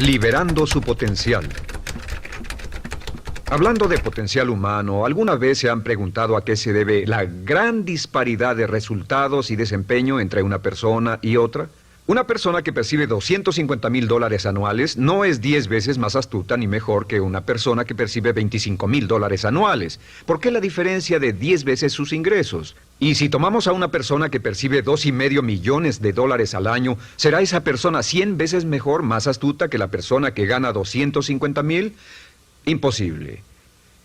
Liberando su potencial. Hablando de potencial humano, ¿alguna vez se han preguntado a qué se debe la gran disparidad de resultados y desempeño entre una persona y otra? Una persona que percibe $250,000 anuales no es 10 veces más astuta ni mejor que una persona que percibe $25,000 anuales. ¿Por qué la diferencia de 10 veces sus ingresos? Y si tomamos a una persona que percibe $2,5 millones al año, ¿será esa persona 100 veces mejor, más astuta que la persona que gana $250,000? Imposible.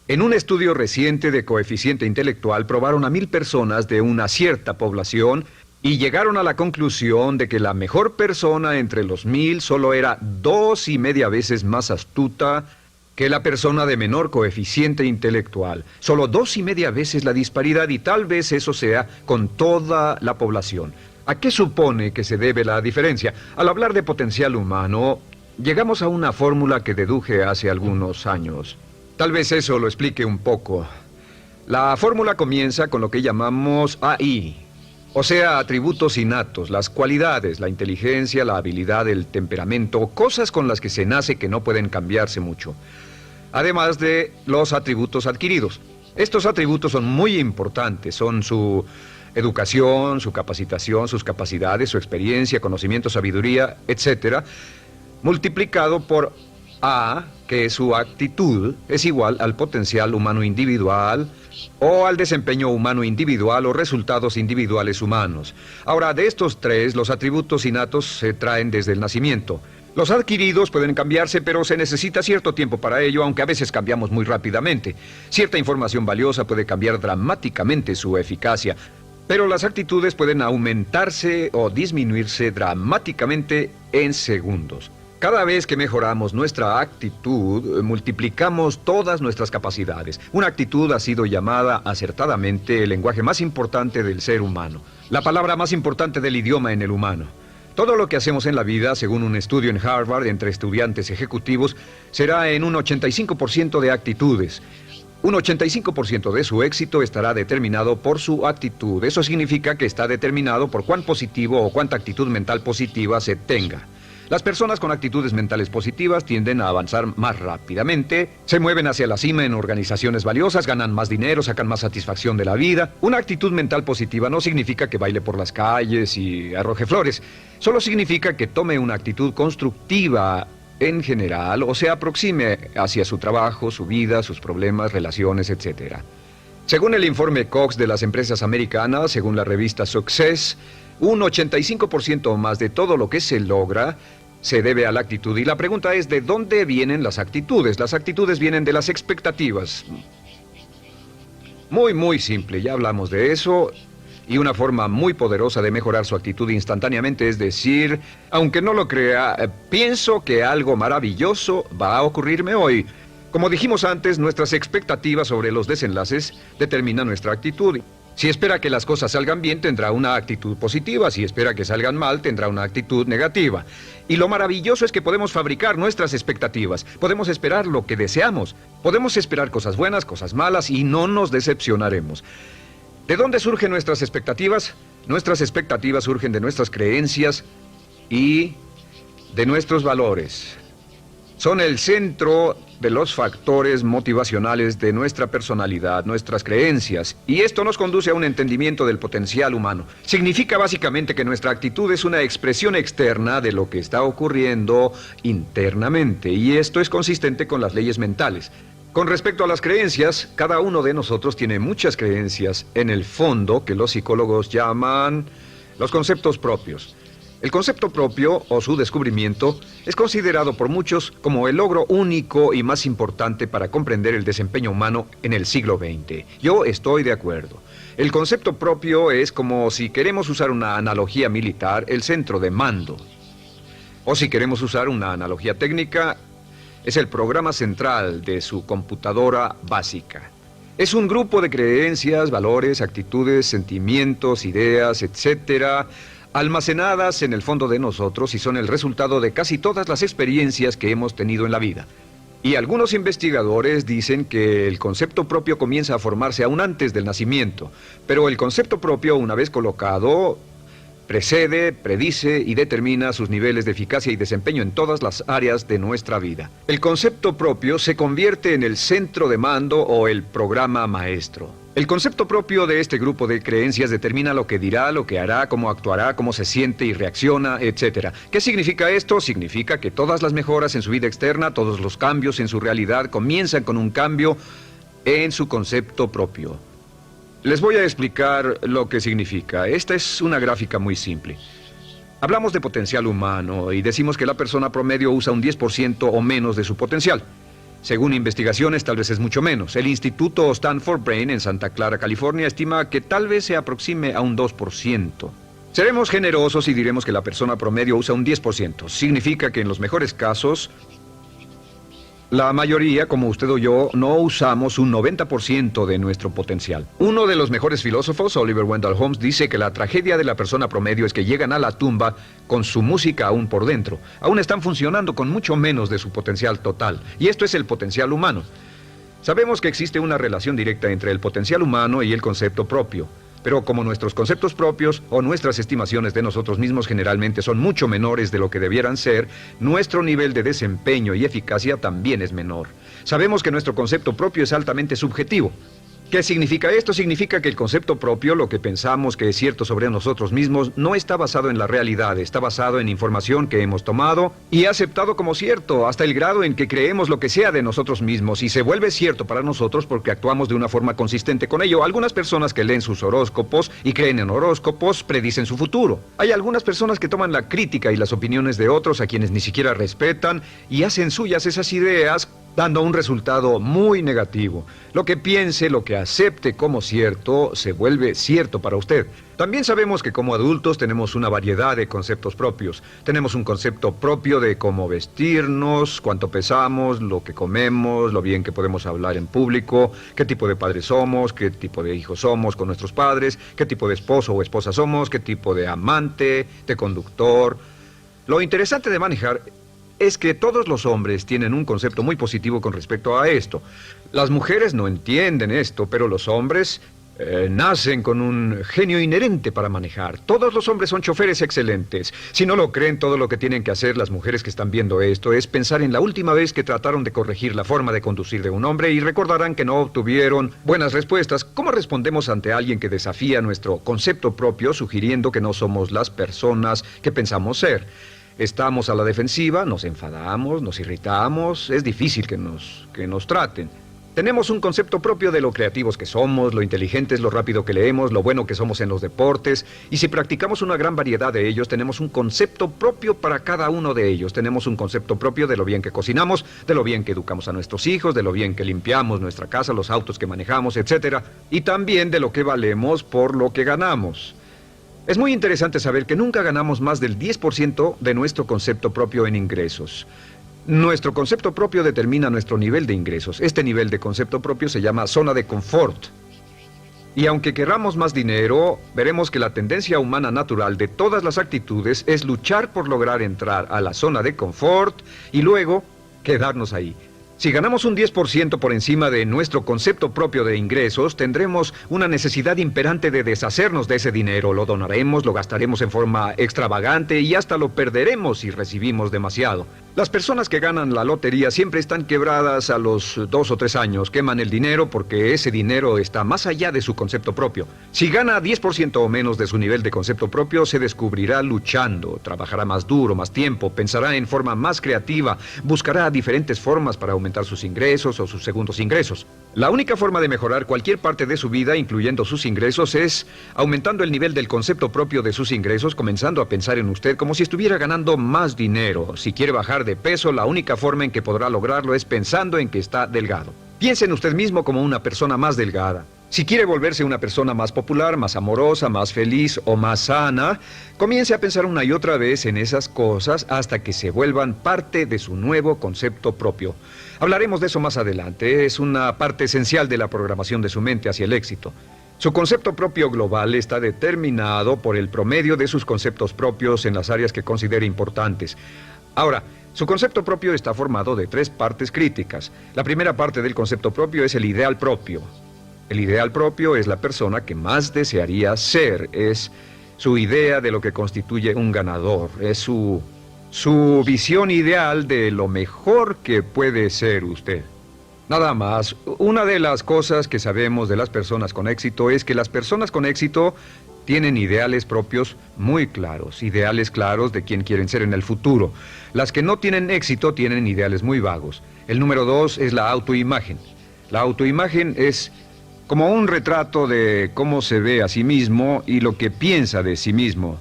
En un estudio reciente de coeficiente intelectual probaron a 1,000 personas de una cierta población y llegaron a la conclusión de que la mejor persona entre los 1,000 solo era 2,5 veces más astuta que la persona de menor coeficiente intelectual. Solo 2,5 veces la disparidad, y tal vez eso sea con toda la población. ¿A qué supone que se debe la diferencia? Al hablar de potencial humano, llegamos a una fórmula que deduje hace algunos años. Tal vez eso lo explique un poco. La fórmula comienza con lo que llamamos AI, o sea, atributos innatos, las cualidades, la inteligencia, la habilidad, el temperamento, cosas con las que se nace que no pueden cambiarse mucho. Además de los atributos adquiridos. Estos atributos son muy importantes, son su educación, su capacitación, sus capacidades, su experiencia, conocimiento, sabiduría, etc., multiplicado por A, que es su actitud, es igual al potencial humano individual o al desempeño humano individual o resultados individuales humanos. Ahora, de estos tres, los atributos innatos se traen desde el nacimiento. Los adquiridos pueden cambiarse, pero se necesita cierto tiempo para ello, aunque a veces cambiamos muy rápidamente. Cierta información valiosa puede cambiar dramáticamente su eficacia, pero las actitudes pueden aumentarse o disminuirse dramáticamente en segundos. Cada vez que mejoramos nuestra actitud, multiplicamos todas nuestras capacidades. Una actitud ha sido llamada acertadamente el lenguaje más importante del ser humano, la palabra más importante del idioma en el humano. Todo lo que hacemos en la vida, según un estudio en Harvard entre estudiantes ejecutivos, será en un 85% de actitudes. Un 85% de su éxito estará determinado por su actitud. Eso significa que está determinado por cuán positivo o cuánta actitud mental positiva se tenga. Las personas con actitudes mentales positivas tienden a avanzar más rápidamente, se mueven hacia la cima en organizaciones valiosas, ganan más dinero, sacan más satisfacción de la vida. Una actitud mental positiva no significa que baile por las calles y arroje flores. Solo significa que tome una actitud constructiva en general o se aproxime hacia su trabajo, su vida, sus problemas, relaciones, etc. Según el informe Cox de las empresas americanas, según la revista Success, un 85% o más de todo lo que se logra se debe a la actitud. Y la pregunta es, ¿de dónde vienen las actitudes? Las actitudes vienen de las expectativas. Muy simple, ya hablamos de eso. Y una forma muy poderosa de mejorar su actitud instantáneamente es decir, aunque no lo crea, pienso que algo maravilloso va a ocurrirme hoy. Como dijimos antes, nuestras expectativas sobre los desenlaces determinan nuestra actitud. Si espera que las cosas salgan bien, tendrá una actitud positiva. Si espera que salgan mal, tendrá una actitud negativa. Y lo maravilloso es que podemos fabricar nuestras expectativas. Podemos esperar lo que deseamos. Podemos esperar cosas buenas, cosas malas, y no nos decepcionaremos. ¿De dónde surgen nuestras expectativas? Nuestras expectativas surgen de nuestras creencias y de nuestros valores. Son el centro de los factores motivacionales de nuestra personalidad, nuestras creencias, y esto nos conduce a un entendimiento del potencial humano. Significa básicamente que nuestra actitud es una expresión externa de lo que está ocurriendo internamente, y esto es consistente con las leyes mentales. Con respecto a las creencias, cada uno de nosotros tiene muchas creencias en el fondo que los psicólogos llaman los conceptos propios. El concepto propio, o su descubrimiento, es considerado por muchos como el logro único y más importante para comprender el desempeño humano en el siglo XX. Yo estoy de acuerdo. El concepto propio es como, si queremos usar una analogía militar, el centro de mando. O si queremos usar una analogía técnica, es el programa central de su computadora básica. Es un grupo de creencias, valores, actitudes, sentimientos, ideas, etcétera, almacenadas en el fondo de nosotros y son el resultado de casi todas las experiencias que hemos tenido en la vida. Y algunos investigadores dicen que el concepto propio comienza a formarse aún antes del nacimiento, pero el concepto propio, una vez colocado, precede, predice y determina sus niveles de eficacia y desempeño en todas las áreas de nuestra vida. El concepto propio se convierte en el centro de mando o el programa maestro. El concepto propio de este grupo de creencias determina lo que dirá, lo que hará, cómo actuará, cómo se siente y reacciona, etc. ¿Qué significa esto? Significa que todas las mejoras en su vida externa, todos los cambios en su realidad comienzan con un cambio en su concepto propio. Les voy a explicar lo que significa. Esta es una gráfica muy simple. Hablamos de potencial humano y decimos que la persona promedio usa un 10% o menos de su potencial. Según investigaciones, tal vez es mucho menos. El Instituto Stanford Brain en Santa Clara, California, estima que tal vez se aproxime a un 2%. Seremos generosos y diremos que la persona promedio usa un 10%. Significa que en los mejores casos, la mayoría, como usted o yo, no usamos un 90% de nuestro potencial. Uno de los mejores filósofos, Oliver Wendell Holmes, dice que la tragedia de la persona promedio es que llegan a la tumba con su música aún por dentro. Aún están funcionando con mucho menos de su potencial total. Y esto es el potencial humano. Sabemos que existe una relación directa entre el potencial humano y el concepto propio. Pero como nuestros conceptos propios o nuestras estimaciones de nosotros mismos generalmente son mucho menores de lo que debieran ser, nuestro nivel de desempeño y eficacia también es menor. Sabemos que nuestro concepto propio es altamente subjetivo. ¿Qué significa esto? Significa que el concepto propio, lo que pensamos que es cierto sobre nosotros mismos, no está basado en la realidad, está basado en información que hemos tomado y aceptado como cierto, hasta el grado en que creemos lo que sea de nosotros mismos y se vuelve cierto para nosotros porque actuamos de una forma consistente con ello. Algunas personas que leen sus horóscopos y creen en horóscopos predicen su futuro. Hay algunas personas que toman la crítica y las opiniones de otros a quienes ni siquiera respetan y hacen suyas esas ideas, dando un resultado muy negativo. Lo que piense, lo que acepte como cierto, se vuelve cierto para usted. También sabemos que como adultos tenemos una variedad de conceptos propios. Tenemos un concepto propio de cómo vestirnos, cuánto pesamos, lo que comemos, lo bien que podemos hablar en público, qué tipo de padres somos, qué tipo de hijos somos con nuestros padres, qué tipo de esposo o esposa somos, qué tipo de amante, de conductor. Lo interesante de manejar es que todos los hombres tienen un concepto muy positivo con respecto a esto. Las mujeres no entienden esto, pero los hombres nacen con un genio inherente para manejar. Todos los hombres son choferes excelentes. Si no lo creen, todo lo que tienen que hacer las mujeres que están viendo esto es pensar en la última vez que trataron de corregir la forma de conducir de un hombre y recordarán que no obtuvieron buenas respuestas. ¿Cómo respondemos ante alguien que desafía nuestro concepto propio, sugiriendo que no somos las personas que pensamos ser? Estamos a la defensiva, nos enfadamos, nos irritamos, es difícil que nos traten. Tenemos un concepto propio de lo creativos que somos, lo inteligentes, lo rápido que leemos, lo bueno que somos en los deportes, y si practicamos una gran variedad de ellos, tenemos un concepto propio para cada uno de ellos. Tenemos un concepto propio de lo bien que cocinamos, de lo bien que educamos a nuestros hijos, de lo bien que limpiamos nuestra casa, los autos que manejamos, etc. Y también de lo que valemos por lo que ganamos. Es muy interesante saber que nunca ganamos más del 10% de nuestro concepto propio en ingresos. Nuestro concepto propio determina nuestro nivel de ingresos. Este nivel de concepto propio se llama zona de confort. Y aunque querramos más dinero, veremos que la tendencia humana natural de todas las actitudes es luchar por lograr entrar a la zona de confort y luego quedarnos ahí. Si ganamos un 10% por encima de nuestro concepto propio de ingresos, tendremos una necesidad imperante de deshacernos de ese dinero. Lo donaremos, lo gastaremos en forma extravagante y hasta lo perderemos si recibimos demasiado. Las personas que ganan la lotería siempre están quebradas a los 2 o 3 años. Queman el dinero porque ese dinero está más allá de su concepto propio. Si gana 10% o menos de su nivel de concepto propio, se descubrirá luchando, trabajará más duro, más tiempo, pensará en forma más creativa, buscará diferentes formas para aumentar sus ingresos o sus segundos ingresos. La única forma de mejorar cualquier parte de su vida, incluyendo sus ingresos, es aumentando el nivel del concepto propio de sus ingresos, comenzando a pensar en usted como si estuviera ganando más dinero. Si quiere bajar de peso, la única forma en que podrá lograrlo es pensando en que está delgado. Piense en usted mismo como una persona más delgada. Si quiere volverse una persona más popular, más amorosa, más feliz o más sana, comience a pensar una y otra vez en esas cosas hasta que se vuelvan parte de su nuevo concepto propio. Hablaremos de eso más adelante. Es una parte esencial de la programación de su mente hacia el éxito. Su concepto propio global está determinado por el promedio de sus conceptos propios en las áreas que considere importantes. Ahora, su concepto propio está formado de 3 partes críticas. La primera parte del concepto propio es el ideal propio. El ideal propio es la persona que más desearía ser, es su idea de lo que constituye un ganador, es su visión ideal de lo mejor que puede ser usted. Nada más, una de las cosas que sabemos de las personas con éxito es que las personas con éxito tienen ideales propios muy claros, ideales claros de quién quieren ser en el futuro. Las que no tienen éxito tienen ideales muy vagos. El número 2 es la autoimagen. La autoimagen es como un retrato de cómo se ve a sí mismo y lo que piensa de sí mismo.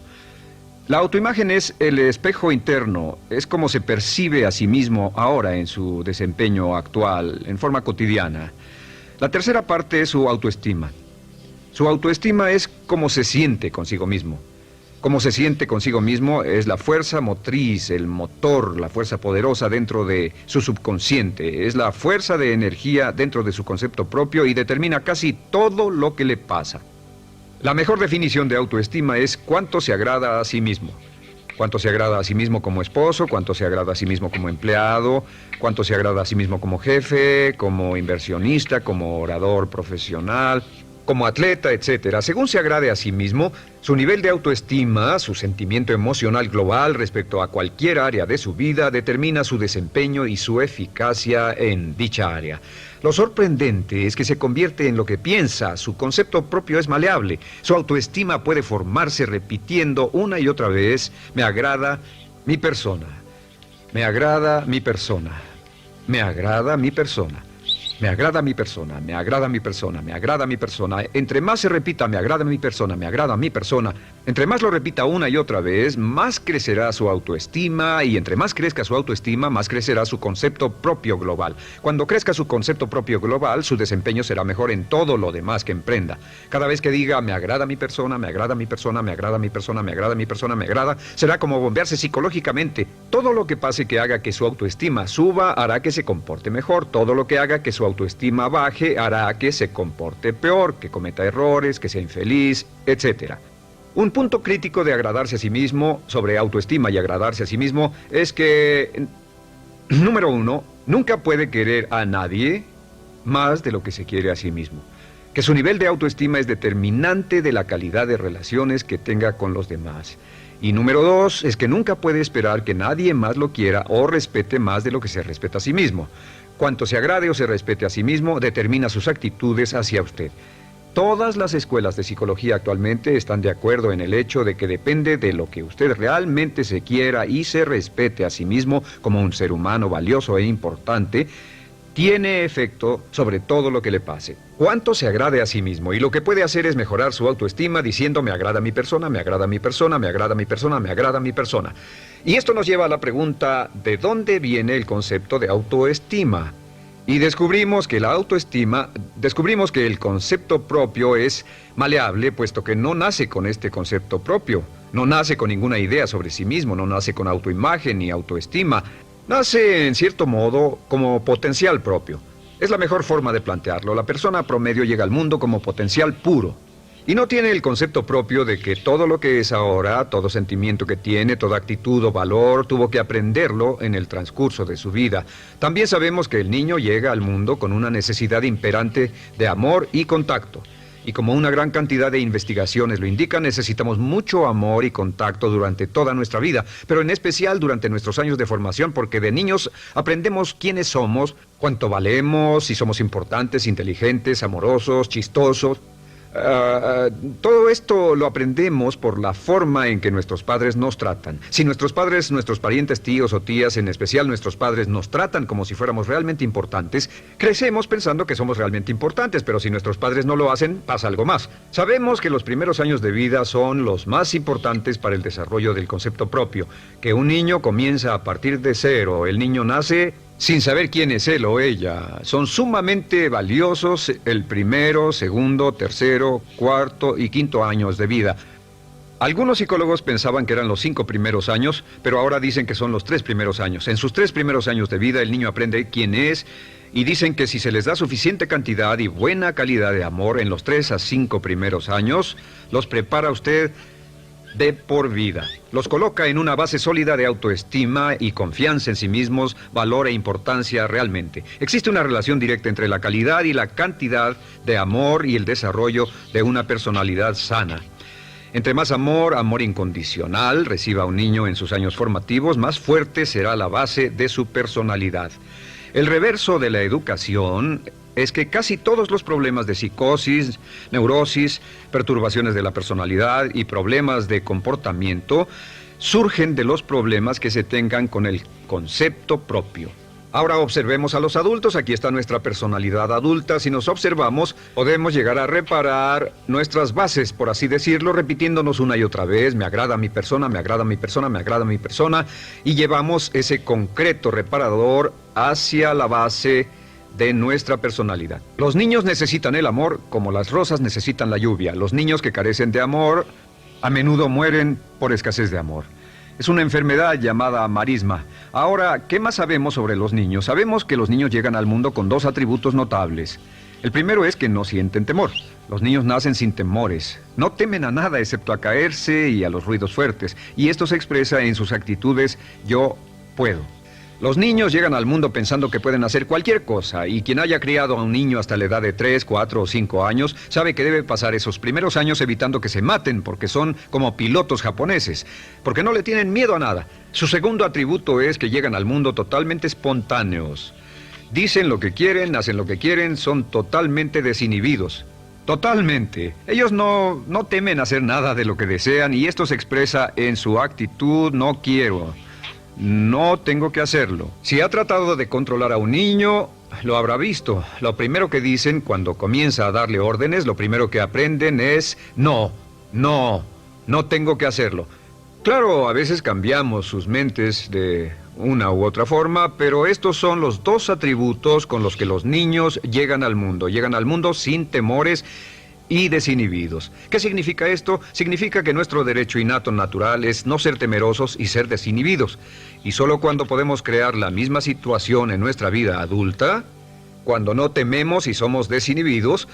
La autoimagen es el espejo interno, es como se percibe a sí mismo ahora en su desempeño actual, en forma cotidiana. La tercera parte es su autoestima. Su autoestima es cómo se siente consigo mismo. Cómo se siente consigo mismo es la fuerza motriz, el motor, la fuerza poderosa dentro de su subconsciente. Es la fuerza de energía dentro de su concepto propio y determina casi todo lo que le pasa. La mejor definición de autoestima es cuánto se agrada a sí mismo. Cuánto se agrada a sí mismo como esposo, cuánto se agrada a sí mismo como empleado, cuánto se agrada a sí mismo como jefe, como inversionista, como orador profesional, como atleta, etc. Según se agrade a sí mismo, su nivel de autoestima, su sentimiento emocional global respecto a cualquier área de su vida, determina su desempeño y su eficacia en dicha área. Lo sorprendente es que se convierte en lo que piensa, su concepto propio es maleable, su autoestima puede formarse repitiendo una y otra vez, me agrada mi persona, me agrada mi persona, me agrada mi persona. Me agrada mi persona, me agrada mi persona, me agrada mi persona. Entre más se repita, me agrada mi persona, me agrada mi persona, entre más lo repita una y otra vez, más crecerá su autoestima y entre más crezca su autoestima, más crecerá su concepto propio global. Cuando crezca su concepto propio global, su desempeño será mejor en todo lo demás que emprenda. Cada vez que diga, me agrada mi persona, me agrada mi persona, me agrada mi persona, me agrada mi persona, me agrada, será como bombearse psicológicamente. Todo lo que pase que haga que su autoestima suba, hará que se comporte mejor. Todo lo que haga que su autoestima baje hará que se comporte peor, que cometa errores, que sea infeliz, etc. Un punto crítico de agradarse a sí mismo, sobre autoestima y agradarse a sí mismo, es que, número 1, nunca puede querer a nadie más de lo que se quiere a sí mismo. Que su nivel de autoestima es determinante de la calidad de relaciones que tenga con los demás. Y número 2, es que nunca puede esperar que nadie más lo quiera o respete más de lo que se respeta a sí mismo. Cuanto se agrade o se respete a sí mismo, determina sus actitudes hacia usted. Todas las escuelas de psicología actualmente están de acuerdo en el hecho de que depende de lo que usted realmente se quiera y se respete a sí mismo como un ser humano valioso e importante, tiene efecto sobre todo lo que le pase. Cuánto se agrade a sí mismo y lo que puede hacer es mejorar su autoestima diciendo me agrada mi persona, me agrada mi persona, me agrada mi persona, me agrada mi persona. Y esto nos lleva a la pregunta, ¿de dónde viene el concepto de autoestima? Y descubrimos que el concepto propio es maleable, puesto que no nace con este concepto propio, no nace con ninguna idea sobre sí mismo, no nace con autoimagen ni autoestima, nace en cierto modo como potencial propio. Es la mejor forma de plantearlo. La persona promedio llega al mundo como potencial puro. Y no tiene el concepto propio de que todo lo que es ahora, todo sentimiento que tiene, toda actitud o valor, tuvo que aprenderlo en el transcurso de su vida. También sabemos que el niño llega al mundo con una necesidad imperante de amor y contacto. Y como una gran cantidad de investigaciones lo indican, necesitamos mucho amor y contacto durante toda nuestra vida, pero en especial durante nuestros años de formación, porque de niños aprendemos quiénes somos, cuánto valemos, si somos importantes, inteligentes, amorosos, chistosos. Todo esto lo aprendemos por la forma en que nuestros padres nos tratan. Si nuestros padres, nuestros parientes, tíos o tías, en especial nuestros padres, nos tratan como si fuéramos realmente importantes, crecemos pensando que somos realmente importantes, pero si nuestros padres no lo hacen, pasa algo más. Sabemos que los primeros años de vida son los más importantes para el desarrollo del concepto propio, que un niño comienza a partir de cero. El niño nace sin saber quién es él o ella. Son sumamente valiosos el primero, segundo, tercero, cuarto y quinto años de vida. Algunos psicólogos pensaban que eran los 5 primeros años, pero ahora dicen que son los 3 primeros años. En sus 3 primeros años de vida el niño aprende quién es y dicen que si se les da suficiente cantidad y buena calidad de amor en los 3 a 5 primeros años, los prepara usted de por vida. Los coloca en una base sólida de autoestima y confianza en sí mismos, valor e importancia realmente. Existe una relación directa entre la calidad y la cantidad de amor y el desarrollo de una personalidad sana. Entre más amor, amor incondicional, reciba un niño en sus años formativos, más fuerte será la base de su personalidad. El reverso de la educación es que casi todos los problemas de psicosis, neurosis, perturbaciones de la personalidad y problemas de comportamiento surgen de los problemas que se tengan con el concepto propio. Ahora observemos a los adultos. Aquí está nuestra personalidad adulta. Si nos observamos, podemos llegar a reparar nuestras bases, por así decirlo, repitiéndonos una y otra vez: me agrada mi persona, me agrada mi persona, me agrada mi persona, y llevamos ese concreto reparador hacia la base de nuestra personalidad. Los niños necesitan el amor como las rosas necesitan la lluvia. Los niños que carecen de amor a menudo mueren por escasez de amor. Es una enfermedad llamada marisma. Ahora, ¿qué más sabemos sobre los niños? Sabemos que los niños llegan al mundo con dos atributos notables. El primero es que no sienten temor. Los niños nacen sin temores. No temen a nada excepto a caerse y a los ruidos fuertes. Y esto se expresa en sus actitudes: yo puedo. Los niños llegan al mundo pensando que pueden hacer cualquier cosa, y quien haya criado a un niño hasta la edad de 3, 4 o 5 años sabe que debe pasar esos primeros años evitando que se maten, porque son como pilotos japoneses, porque no le tienen miedo a nada. Su segundo atributo es que llegan al mundo totalmente espontáneos. Dicen lo que quieren, hacen lo que quieren, son totalmente desinhibidos. Totalmente. Ellos no temen hacer nada de lo que desean, y esto se expresa en su actitud: no quiero. No tengo que hacerlo. Si ha tratado de controlar a un niño, lo habrá visto. Lo primero que dicen cuando comienza a darle órdenes, lo primero que aprenden es: no tengo que hacerlo. Claro, a veces cambiamos sus mentes de una u otra forma, pero estos son los dos atributos con los que los niños llegan al mundo. Llegan al mundo sin temores y desinhibidos. ¿Qué significa esto? Significa que nuestro derecho innato natural es no ser temerosos y ser desinhibidos. Y solo cuando podemos crear la misma situación en nuestra vida adulta, cuando no tememos y somos desinhibidos,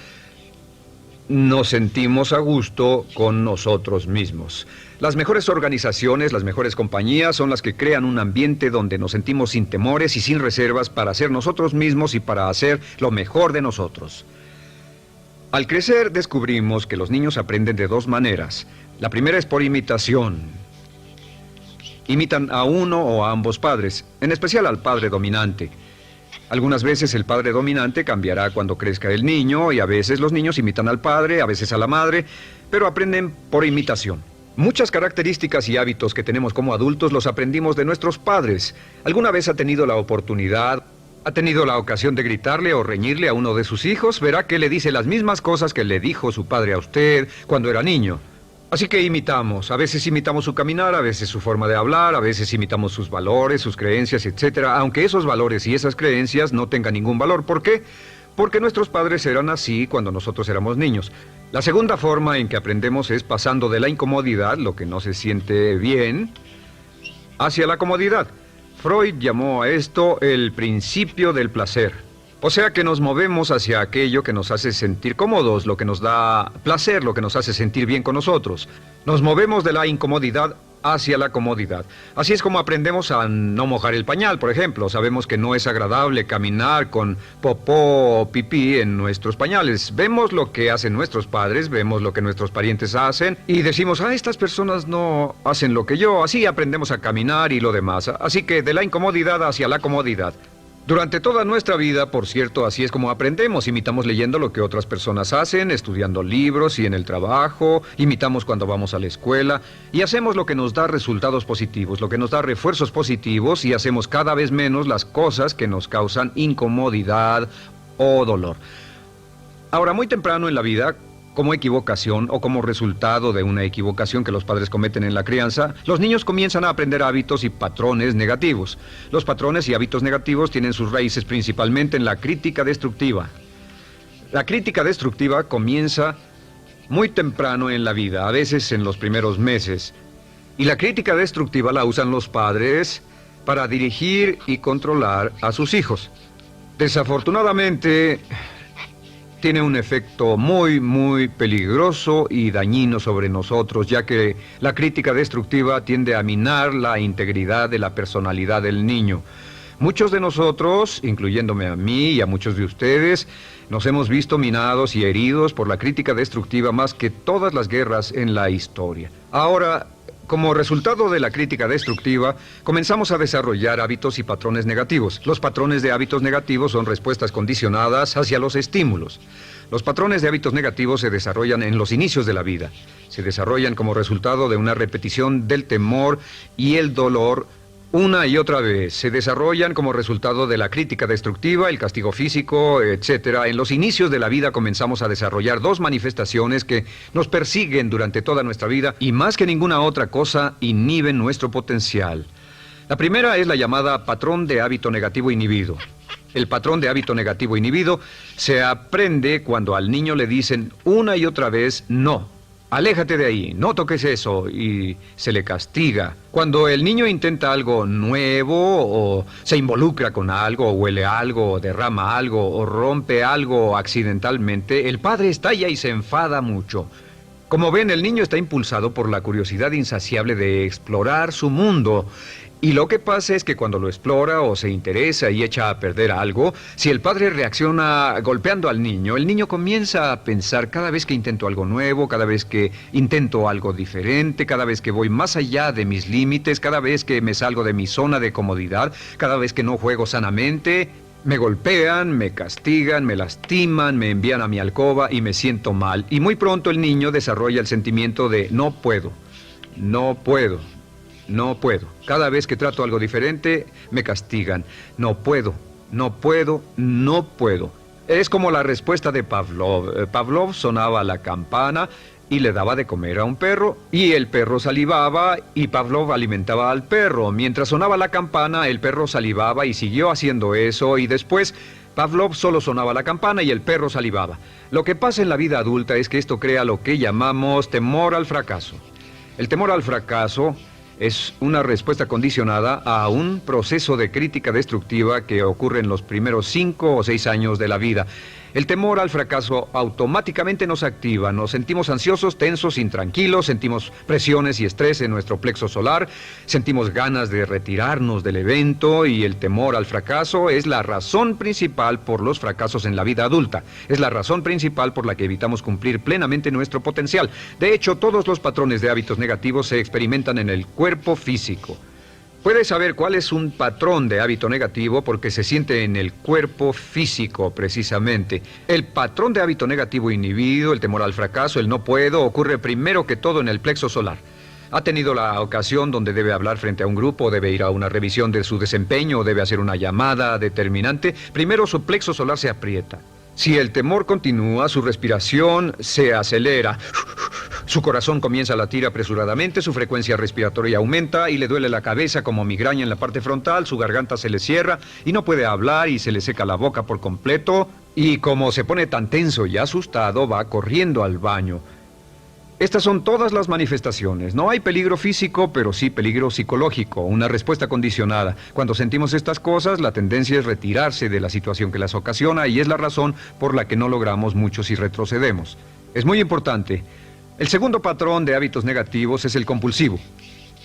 nos sentimos a gusto con nosotros mismos. Las mejores organizaciones, las mejores compañías son las que crean un ambiente donde nos sentimos sin temores y sin reservas para ser nosotros mismos y para hacer lo mejor de nosotros. Al crecer descubrimos que los niños aprenden de dos maneras. La primera es por imitación. Imitan a uno o a ambos padres, en especial al padre dominante. Algunas veces el padre dominante cambiará cuando crezca el niño, y a veces los niños imitan al padre, a veces a la madre, pero aprenden por imitación. Muchas características y hábitos que tenemos como adultos los aprendimos de nuestros padres. ¿Alguna vez ha tenido la oportunidad, ha tenido la ocasión de gritarle o reñirle a uno de sus hijos? Verá que le dice las mismas cosas que le dijo su padre a usted cuando era niño. Así que imitamos. A veces imitamos su caminar, a veces su forma de hablar, a veces imitamos sus valores, sus creencias, etc. Aunque esos valores y esas creencias no tengan ningún valor. ¿Por qué? Porque nuestros padres eran así cuando nosotros éramos niños. La segunda forma en que aprendemos es pasando de la incomodidad, lo que no se siente bien, hacia la comodidad. Freud llamó a esto el principio del placer. O sea que nos movemos hacia aquello que nos hace sentir cómodos, lo que nos da placer, lo que nos hace sentir bien con nosotros. Nos movemos de la incomodidad hacia la comodidad. Así es como aprendemos a no mojar el pañal, por ejemplo. Sabemos que no es agradable caminar con popó o pipí en nuestros pañales. Vemos lo que hacen nuestros padres, vemos lo que nuestros parientes hacen y decimos: estas personas no hacen lo que yo. Así aprendemos a caminar y lo demás. Así que de la incomodidad hacia la comodidad. Durante toda nuestra vida, por cierto, así es como aprendemos. Imitamos leyendo lo que otras personas hacen, estudiando libros y en el trabajo, imitamos cuando vamos a la escuela, y hacemos lo que nos da resultados positivos, lo que nos da refuerzos positivos, y hacemos cada vez menos las cosas que nos causan incomodidad o dolor. Ahora, muy temprano en la vida, como equivocación o como resultado de una equivocación que los padres cometen en la crianza, los niños comienzan a aprender hábitos y patrones negativos. Los patrones y hábitos negativos tienen sus raíces principalmente en la crítica destructiva. La crítica destructiva comienza muy temprano en la vida, a veces en los primeros meses. Y la crítica destructiva la usan los padres para dirigir y controlar a sus hijos. Desafortunadamente, tiene un efecto muy peligroso y dañino sobre nosotros, ya que la crítica destructiva tiende a minar la integridad de la personalidad del niño. Muchos de nosotros, incluyéndome a mí y a muchos de ustedes, nos hemos visto minados y heridos por la crítica destructiva más que todas las guerras en la historia. Ahora, como resultado de la crítica destructiva, comenzamos a desarrollar hábitos y patrones negativos. Los patrones de hábitos negativos son respuestas condicionadas hacia los estímulos. Los patrones de hábitos negativos se desarrollan en los inicios de la vida. Se desarrollan como resultado de una repetición del temor y el dolor una y otra vez. Se desarrollan como resultado de la crítica destructiva, el castigo físico, etc. En los inicios de la vida comenzamos a desarrollar dos manifestaciones que nos persiguen durante toda nuestra vida y más que ninguna otra cosa inhiben nuestro potencial. La primera es la llamada patrón de hábito negativo inhibido. El patrón de hábito negativo inhibido se aprende cuando al niño le dicen una y otra vez no. Aléjate de ahí, no toques eso, y se le castiga. Cuando el niño intenta algo nuevo, o se involucra con algo, o huele algo, o derrama algo, o rompe algo accidentalmente, el padre estalla y se enfada mucho. Como ven, el niño está impulsado por la curiosidad insaciable de explorar su mundo. Y lo que pasa es que cuando lo explora o se interesa y echa a perder algo, si el padre reacciona golpeando al niño, el niño comienza a pensar cada vez que intento algo nuevo, cada vez que intento algo diferente, cada vez que voy más allá de mis límites, cada vez que me salgo de mi zona de comodidad, cada vez que no juego sanamente, me golpean, me castigan, me lastiman, me envían a mi alcoba y me siento mal. Y muy pronto el niño desarrolla el sentimiento de no puedo, no puedo. No puedo. Cada vez que trato algo diferente, me castigan. No puedo, no puedo, no puedo. Es como la respuesta de Pavlov. Pavlov sonaba la campana y le daba de comer a un perro, y el perro salivaba y Pavlov alimentaba al perro. Mientras sonaba la campana, el perro salivaba y siguió haciendo eso, y después Pavlov solo sonaba la campana y el perro salivaba. Lo que pasa en la vida adulta es que esto crea lo que llamamos temor al fracaso. El temor al fracaso es una respuesta condicionada a un proceso de crítica destructiva que ocurre en los primeros 5 o 6 años de la vida. El temor al fracaso automáticamente nos activa, nos sentimos ansiosos, tensos, intranquilos, sentimos presiones y estrés en nuestro plexo solar, sentimos ganas de retirarnos del evento, y el temor al fracaso es la razón principal por los fracasos en la vida adulta. Es la razón principal por la que evitamos cumplir plenamente nuestro potencial. De hecho, todos los patrones de hábitos negativos se experimentan en el cuerpo físico. Puedes saber cuál es un patrón de hábito negativo porque se siente en el cuerpo físico, precisamente. El patrón de hábito negativo inhibido, el temor al fracaso, el no puedo, ocurre primero que todo en el plexo solar. ¿Ha tenido la ocasión donde debe hablar frente a un grupo, debe ir a una revisión de su desempeño o debe hacer una llamada determinante? Primero su plexo solar se aprieta. Si el temor continúa, su respiración se acelera. Su corazón comienza a latir apresuradamente, su frecuencia respiratoria aumenta y le duele la cabeza como migraña en la parte frontal, su garganta se le cierra y no puede hablar y se le seca la boca por completo. Y como se pone tan tenso y asustado, va corriendo al baño. Estas son todas las manifestaciones. No hay peligro físico, pero sí peligro psicológico, una respuesta condicionada. Cuando sentimos estas cosas, la tendencia es retirarse de la situación que las ocasiona y es la razón por la que no logramos mucho si retrocedemos. Es muy importante. El segundo patrón de hábitos negativos es el compulsivo.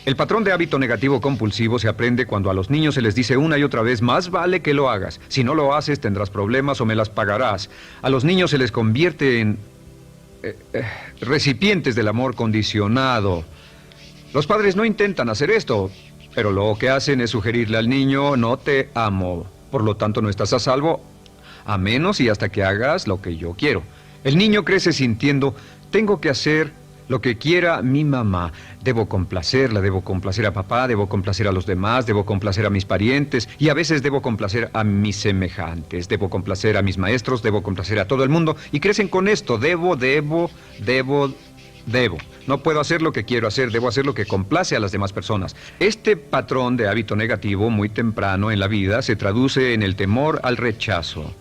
El patrón de hábito negativo compulsivo se aprende cuando a los niños se les dice una y otra vez, más vale que lo hagas. Si no lo haces, tendrás problemas o me las pagarás. A los niños se les convierte en recipientes del amor condicionado. Los padres no intentan hacer esto, pero lo que hacen es sugerirle al niño, no te amo, por lo tanto no estás a salvo, a menos y hasta que hagas lo que yo quiero. El niño crece sintiendo, tengo que hacer lo que quiera mi mamá. Debo complacerla, debo complacer a papá, debo complacer a los demás, debo complacer a mis parientes y a veces debo complacer a mis semejantes, debo complacer a mis maestros, debo complacer a todo el mundo y crecen con esto, debo. No puedo hacer lo que quiero hacer, debo hacer lo que complace a las demás personas. Este patrón de hábito negativo muy temprano en la vida se traduce en el temor al rechazo.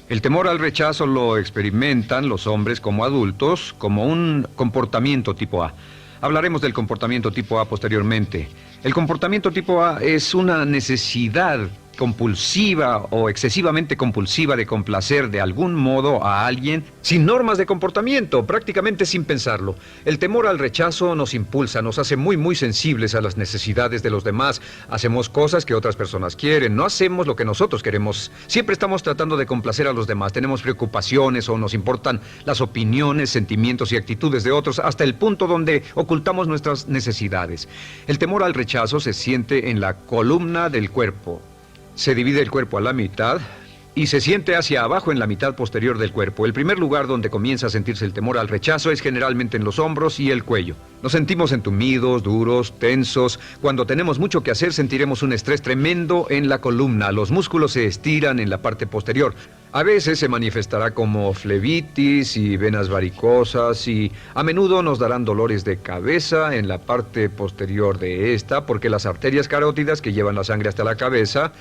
El temor al rechazo lo experimentan los hombres como adultos como un comportamiento tipo A. Hablaremos del comportamiento tipo A posteriormente. El comportamiento tipo A es una necesidad compulsiva o excesivamente compulsiva de complacer de algún modo a alguien sin normas de comportamiento, prácticamente sin pensarlo. El temor al rechazo nos impulsa, nos hace muy sensibles a las necesidades de los demás. Hacemos cosas que otras personas quieren, no hacemos lo que nosotros queremos. Siempre estamos tratando de complacer a los demás. Tenemos preocupaciones o nos importan las opiniones, sentimientos y actitudes de otros hasta el punto donde ocultamos nuestras necesidades. El temor al rechazo se siente en la columna del cuerpo. Se divide el cuerpo a la mitad y se siente hacia abajo en la mitad posterior del cuerpo. El primer lugar donde comienza a sentirse el temor al rechazo es generalmente en los hombros y el cuello. Nos sentimos entumidos, duros, tensos. Cuando tenemos mucho que hacer sentiremos un estrés tremendo en la columna. Los músculos se estiran en la parte posterior. A veces se manifestará como flebitis y venas varicosas y a menudo nos darán dolores de cabeza en la parte posterior de esta porque las arterias carótidas que llevan la sangre hasta la cabeza,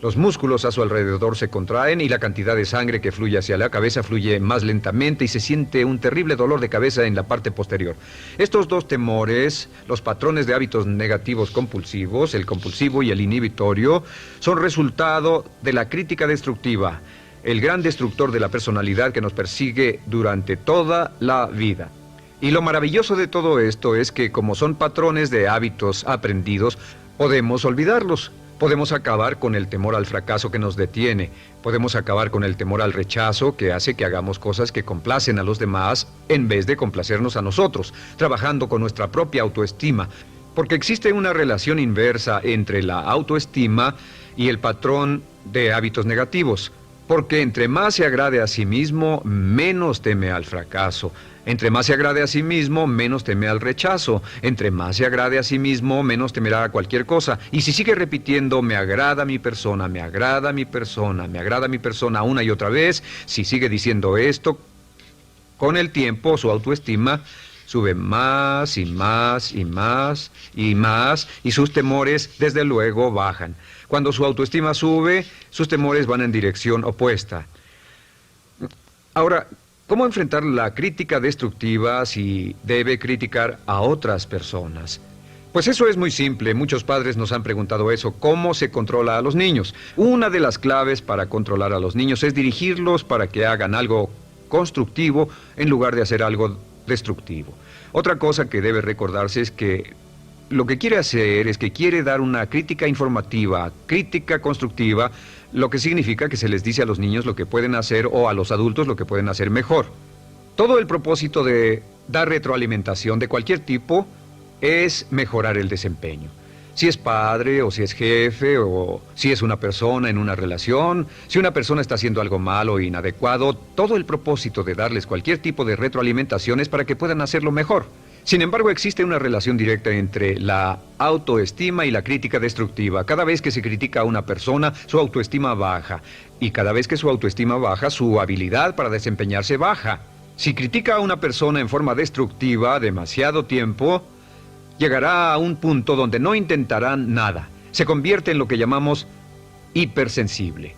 los músculos a su alrededor se contraen y la cantidad de sangre que fluye hacia la cabeza fluye más lentamente y se siente un terrible dolor de cabeza en la parte posterior. Estos dos temores, los patrones de hábitos negativos compulsivos, el compulsivo y el inhibitorio, son resultado de la crítica destructiva, el gran destructor de la personalidad que nos persigue durante toda la vida. Y lo maravilloso de todo esto es que como son patrones de hábitos aprendidos, podemos olvidarlos. Podemos acabar con el temor al fracaso que nos detiene. Podemos acabar con el temor al rechazo que hace que hagamos cosas que complacen a los demás en vez de complacernos a nosotros, trabajando con nuestra propia autoestima. Porque existe una relación inversa entre la autoestima y el patrón de hábitos negativos. Porque entre más se agrade a sí mismo, menos teme al fracaso. Entre más se agrade a sí mismo, menos teme al rechazo. Entre más se agrade a sí mismo, menos temerá a cualquier cosa. Y si sigue repitiendo, me agrada mi persona, me agrada mi persona, me agrada mi persona una y otra vez, si sigue diciendo esto, con el tiempo su autoestima sube más y más y más y más y sus temores desde luego bajan. Cuando su autoestima sube, sus temores van en dirección opuesta. Ahora, ¿cómo enfrentar la crítica destructiva si debe criticar a otras personas? Pues eso es muy simple. Muchos padres nos han preguntado eso. ¿Cómo se controla a los niños? Una de las claves para controlar a los niños es dirigirlos para que hagan algo constructivo en lugar de hacer algo destructivo. Otra cosa que debe recordarse es que lo que quiere hacer es que quiere dar una crítica informativa, crítica constructiva, lo que significa que se les dice a los niños lo que pueden hacer o a los adultos lo que pueden hacer mejor. Todo el propósito de dar retroalimentación de cualquier tipo es mejorar el desempeño. Si es padre o si es jefe o si es una persona en una relación, si una persona está haciendo algo malo o inadecuado, todo el propósito de darles cualquier tipo de retroalimentación es para que puedan hacerlo mejor. Sin embargo, existe una relación directa entre la autoestima y la crítica destructiva. Cada vez que se critica a una persona, su autoestima baja. Y cada vez que su autoestima baja, su habilidad para desempeñarse baja. Si critica a una persona en forma destructiva demasiado tiempo, llegará a un punto donde no intentarán nada. Se convierte en lo que llamamos hipersensible.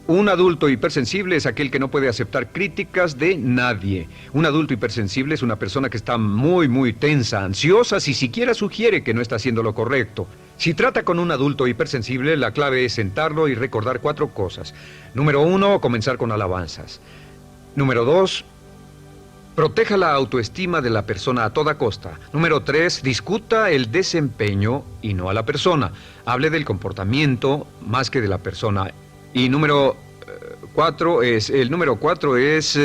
Un adulto hipersensible es aquel que no puede aceptar críticas de nadie. Un adulto hipersensible es una persona que está muy tensa, ansiosa, si siquiera sugiere que no está haciendo lo correcto. Si trata con un adulto hipersensible, la clave es sentarlo y recordar 4 cosas. Número 1, comenzar con alabanzas. Número 2, proteja la autoestima de la persona a toda costa. Número 3, discuta el desempeño y no a la persona. Hable del comportamiento más que de la persona. Y número 4 es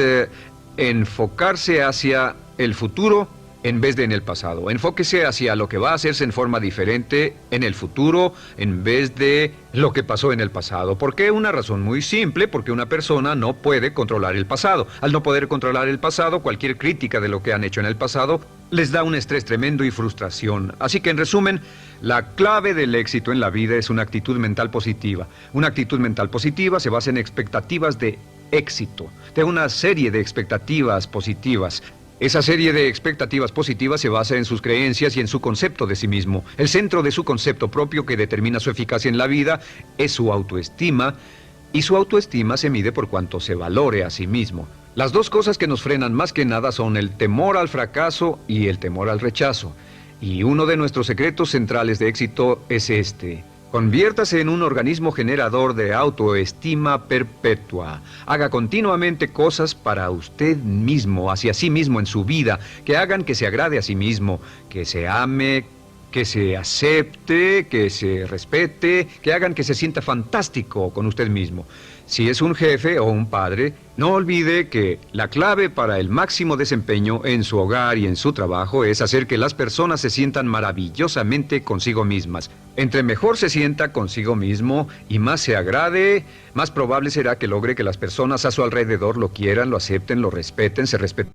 enfocarse hacia el futuro en vez de en el pasado. Enfóquese hacia lo que va a hacerse en forma diferente en el futuro en vez de lo que pasó en el pasado. ¿Por qué? Una razón muy simple, porque una persona no puede controlar el pasado. Al no poder controlar el pasado, cualquier crítica de lo que han hecho en el pasado les da un estrés tremendo y frustración. Así que en resumen, la clave del éxito en la vida es una actitud mental positiva. Una actitud mental positiva se basa en expectativas de éxito, de una serie de expectativas positivas. Esa serie de expectativas positivas se basa en sus creencias y en su concepto de sí mismo. El centro de su concepto propio que determina su eficacia en la vida es su autoestima, y su autoestima se mide por cuanto se valore a sí mismo. Las dos cosas que nos frenan más que nada son el temor al fracaso y el temor al rechazo. Y uno de nuestros secretos centrales de éxito es este: Conviértase en un organismo generador de autoestima perpetua. Haga continuamente cosas para usted mismo, hacia sí mismo en su vida, que hagan que se agrade a sí mismo, que se ame, que se acepte, que se respete, que hagan que se sienta fantástico con usted mismo. Si es un jefe o un padre, no olvide que la clave para el máximo desempeño en su hogar y en su trabajo es hacer que las personas se sientan maravillosamente consigo mismas. Entre mejor se sienta consigo mismo y más se agrade, más probable será que logre que las personas a su alrededor lo quieran, lo acepten, lo respeten, se respeten.